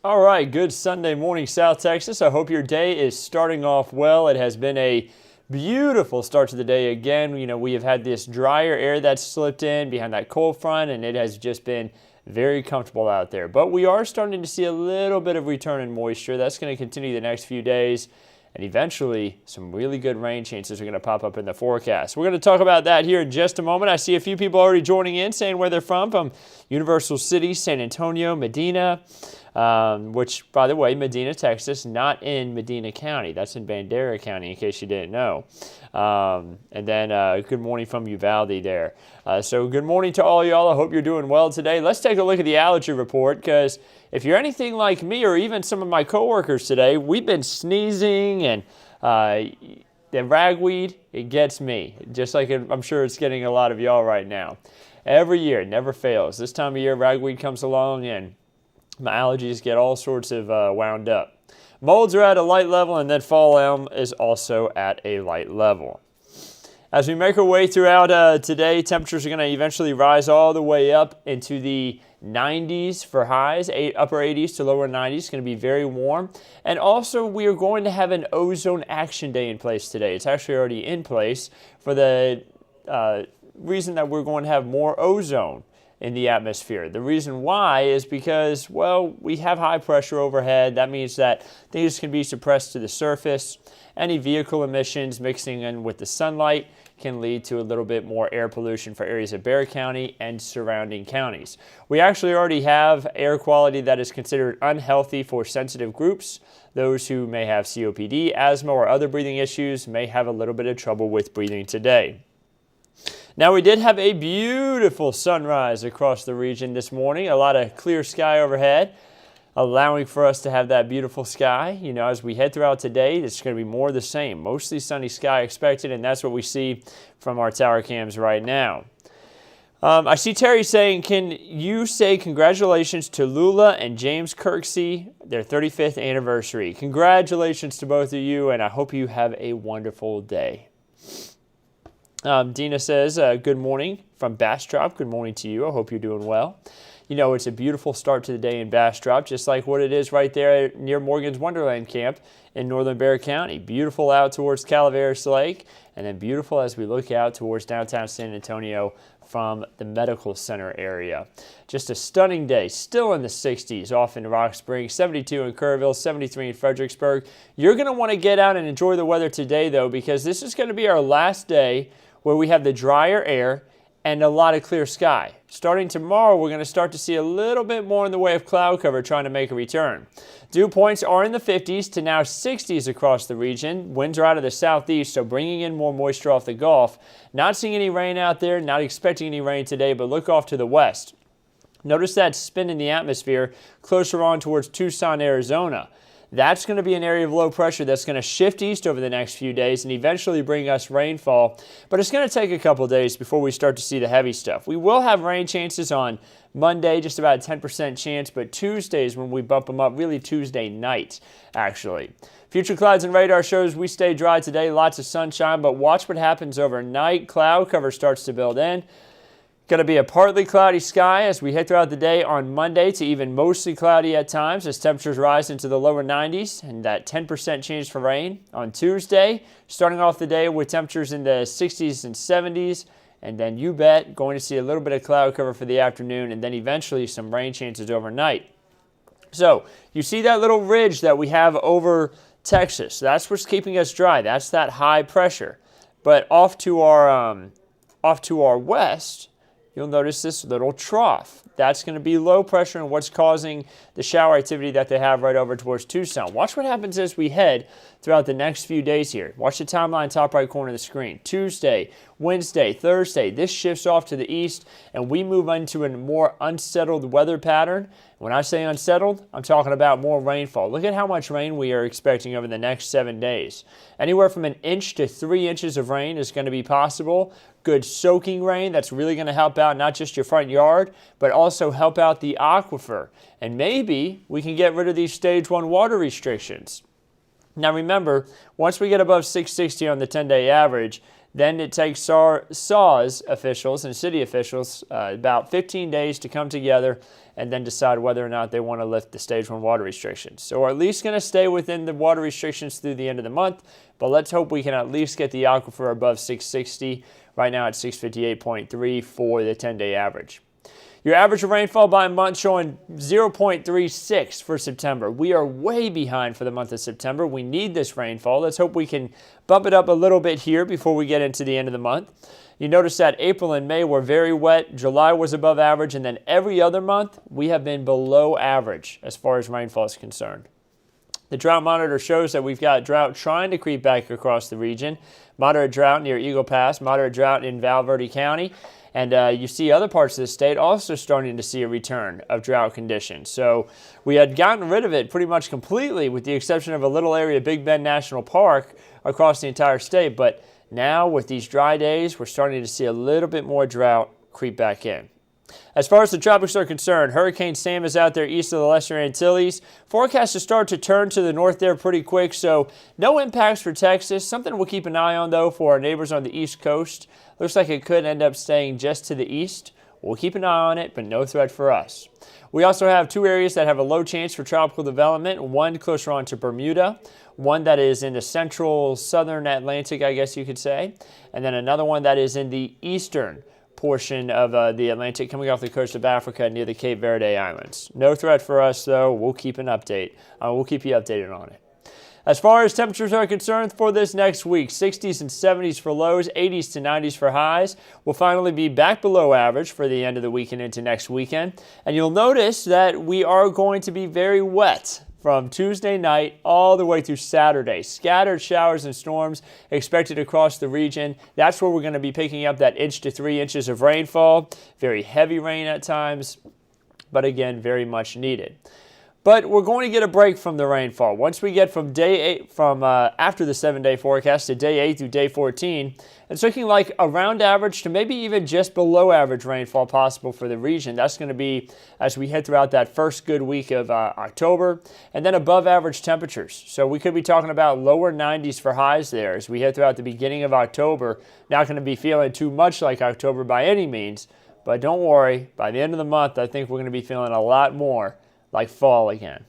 All right, good Sunday morning, South Texas. I hope your day is starting off well. It has been a beautiful start to the day again. You know, we have had this drier air that's slipped in behind that cold front, and it has just been very comfortable out there. But we are starting to see a little bit of return in moisture. That's going to continue the next few days. And eventually, some really good rain chances are going to pop up in the forecast. We're going to talk about that here in just a moment. I see a few people already joining in, saying where they're from Universal City, San Antonio, Medina, which, by the way, Medina, Texas, not in Medina County. That's in Bandera County, in case you didn't know. And then good morning from Uvalde there. So good morning to all y'all. I hope you're doing well today. Let's take a look at the allergy report, because if you're anything like me or even some of my coworkers today, we've been sneezing, and the ragweed, it gets me, just like I'm sure it's getting a lot of y'all right now. Every year, it never fails. This time of year, ragweed comes along, and my allergies get all sorts of wound up. Molds are at a light level, and then fall elm is also at a light level. As we make our way throughout today, temperatures are going to eventually rise all the way up into the 90s for highs, upper 80s to lower 90s. It's going to be very warm. And also, we are going to have an ozone action day in place today. It's actually already in place for the reason that we're going to have more ozone in the atmosphere. The reason why is because, well, we have high pressure overhead. That means that things can be suppressed to the surface. Any vehicle emissions mixing in with the sunlight can lead to a little bit more air pollution for areas of Bexar County and surrounding counties. We actually already have air quality that is considered unhealthy for sensitive groups. Those who may have COPD, asthma, or other breathing issues may have a little bit of trouble with breathing today. Now, we did have a beautiful sunrise across the region this morning. A lot of clear sky overhead, allowing for us to have that beautiful sky. You know, as we head throughout today, it's going to be more of the same. Mostly sunny sky expected, and that's what we see from our tower cams right now. I see Terry saying, can you say congratulations to Lula and James Kirksey, their 35th anniversary. Congratulations to both of you, and I hope you have a wonderful day. Dina says, good morning from Bastrop. Good morning to you. I hope you're doing well. You know, it's a beautiful start to the day in Bastrop, just like what it is right there near Morgan's Wonderland Camp in northern Bexar County. Beautiful out towards Calaveras Lake, and then beautiful as we look out towards downtown San Antonio from the medical center area. Just a stunning day, still in the 60s off in Rock Springs, 72 in Kerrville, 73 in Fredericksburg. You're going to want to get out and enjoy the weather today, though, because this is going to be our last day where we have the drier air and a lot of clear sky. Starting tomorrow, we're going to start to see a little bit more in the way of cloud cover trying to make a return. Dew points are in the 50s to now 60s across the region. Winds are out of the southeast, so bringing in more moisture off the Gulf. Not seeing any rain out there, not expecting any rain today, but look off to the west. Notice that spin in the atmosphere closer on towards Tucson, Arizona. That's going to be an area of low pressure that's going to shift east over the next few days and eventually bring us rainfall. But it's going to take a couple days before we start to see the heavy stuff. We will have rain chances on Monday, just about a 10% chance, but Tuesday is when we bump them up, really Tuesday night, actually. Future clouds and radar shows we stay dry today, lots of sunshine, but watch what happens overnight. Cloud cover starts to build in. Going to be a partly cloudy sky as we head throughout the day on Monday to even mostly cloudy at times as temperatures rise into the lower 90s and that 10% chance for rain on Tuesday. Starting off the day with temperatures in the 60s and 70s, and then you bet going to see a little bit of cloud cover for the afternoon and then eventually some rain chances overnight. So you see that little ridge that we have over Texas. That's what's keeping us dry. That's that high pressure. But off to our west, you'll notice this little trough. That's going to be low pressure and what's causing the shower activity that they have right over towards Tucson. Watch what happens as we head throughout the next few days here. Watch the timeline top right corner of the screen. Tuesday, Wednesday, Thursday, this shifts off to the east and we move into a more unsettled weather pattern. When I say unsettled, I'm talking about more rainfall. Look at how much rain we are expecting over the next 7 days. Anywhere from 1 inch to 3 inches of rain is going to be possible. Good soaking rain that's really going to help out not just your front yard, but also help out the aquifer. And maybe we can get rid of these stage 1 water restrictions. Now remember, once we get above 660 on the 10-day average, Then it takes SAWS officials and city officials about 15 days to come together and then decide whether or not they want to lift the Stage 1 water restrictions. So we're at least going to stay within the water restrictions through the end of the month, but let's hope we can at least get the aquifer above 660. Right now it's 658.3 for the 10-day average. Your average rainfall by month showing 0.36 for September. We are way behind for the month of September. We need this rainfall. Let's hope we can bump it up a little bit here before we get into the end of the month. You notice that April and May were very wet. July was above average, and then every other month we have been below average as far as rainfall is concerned. The drought monitor shows that we've got drought trying to creep back across the region. Moderate drought near Eagle Pass, moderate drought in Val Verde County. And you see other parts of the state also starting to see a return of drought conditions. So we had gotten rid of it pretty much completely with the exception of a little area, Big Bend National Park, across the entire state. But now with these dry days, we're starting to see a little bit more drought creep back in. As far as the tropics are concerned, Hurricane Sam is out there east of the Lesser Antilles. Forecasts to start to turn to the north there pretty quick, so no impacts for Texas. Something we'll keep an eye on, though, for our neighbors on the East Coast. Looks like it could end up staying just to the east. We'll keep an eye on it, but no threat for us. We also have two areas that have a low chance for tropical development, one closer on to Bermuda, one that is in the central southern Atlantic, I guess you could say, and then another one that is in the eastern portion of the Atlantic coming off the coast of Africa near the Cape Verde Islands. No threat for us, though. We'll keep an update. We'll keep you updated on it. As far as temperatures are concerned for this next week, 60s and 70s for lows, 80s to 90s for highs. We'll finally be back below average for the end of the week and into next weekend. And you'll notice that we are going to be very wet from Tuesday night all the way through Saturday. Scattered showers and storms expected across the region. That's where we're going to be picking up that 1 to 3 inches of rainfall. Very heavy rain at times, but again, very much needed. But we're going to get a break from the rainfall. Once we get from after the 7-day forecast to day 8 through day 14, it's looking like around average to maybe even just below average rainfall possible for the region. That's going to be as we head throughout that first good week of October, and then above average temperatures. So we could be talking about lower 90s for highs there as we head throughout the beginning of October. Not going to be feeling too much like October by any means, but don't worry, by the end of the month, I think we're going to be feeling a lot more like fall again.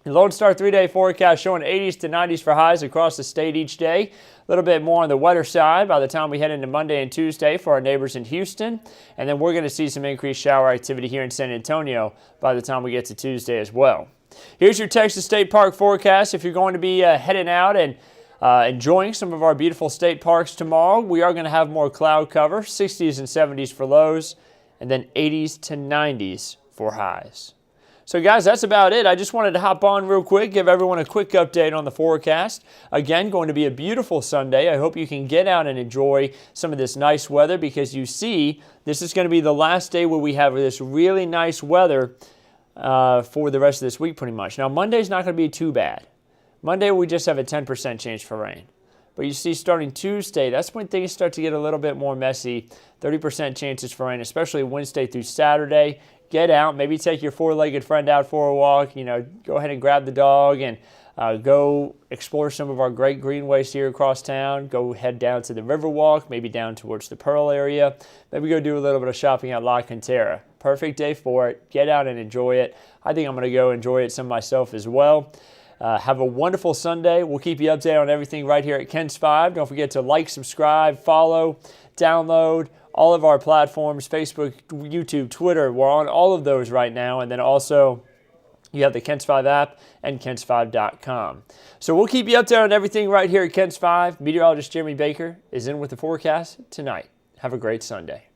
The Lone Star 3-day forecast showing 80s to 90s for highs across the state each day. A little bit more on the wetter side by the time we head into Monday and Tuesday for our neighbors in Houston. And then we're going to see some increased shower activity here in San Antonio by the time we get to Tuesday as well. Here's your Texas State Park forecast. If you're going to be heading out and enjoying some of our beautiful state parks tomorrow, we are going to have more cloud cover, 60s and 70s for lows, and then 80s to 90s for highs. So guys, that's about it. I just wanted to hop on real quick, give everyone a quick update on the forecast. Again, going to be a beautiful Sunday. I hope you can get out and enjoy some of this nice weather because you see, this is going to be the last day where we have this really nice weather for the rest of this week pretty much. Now, Monday's not going to be too bad. Monday, we just have a 10% chance for rain. But you see, starting Tuesday, that's when things start to get a little bit more messy. 30% chances for rain, especially Wednesday through Saturday. Get out, maybe take your four-legged friend out for a walk. Go ahead and grab the dog and go explore some of our great greenways here across town. Go head down to the Riverwalk, maybe down towards the Pearl area. Maybe go do a little bit of shopping at La Cantera. Perfect day for it. Get out and enjoy it. I think I'm going to go enjoy it some myself as well. Have a wonderful Sunday. We'll keep you updated on everything right here at Ken's 5. Don't forget to like, subscribe, follow, download all of our platforms, Facebook, YouTube, Twitter. We're on all of those right now. And then also you have the Ken's 5 app and kens5.com. So we'll keep you updated on everything right here at Ken's 5. Meteorologist Jeremy Baker is in with the forecast tonight. Have a great Sunday.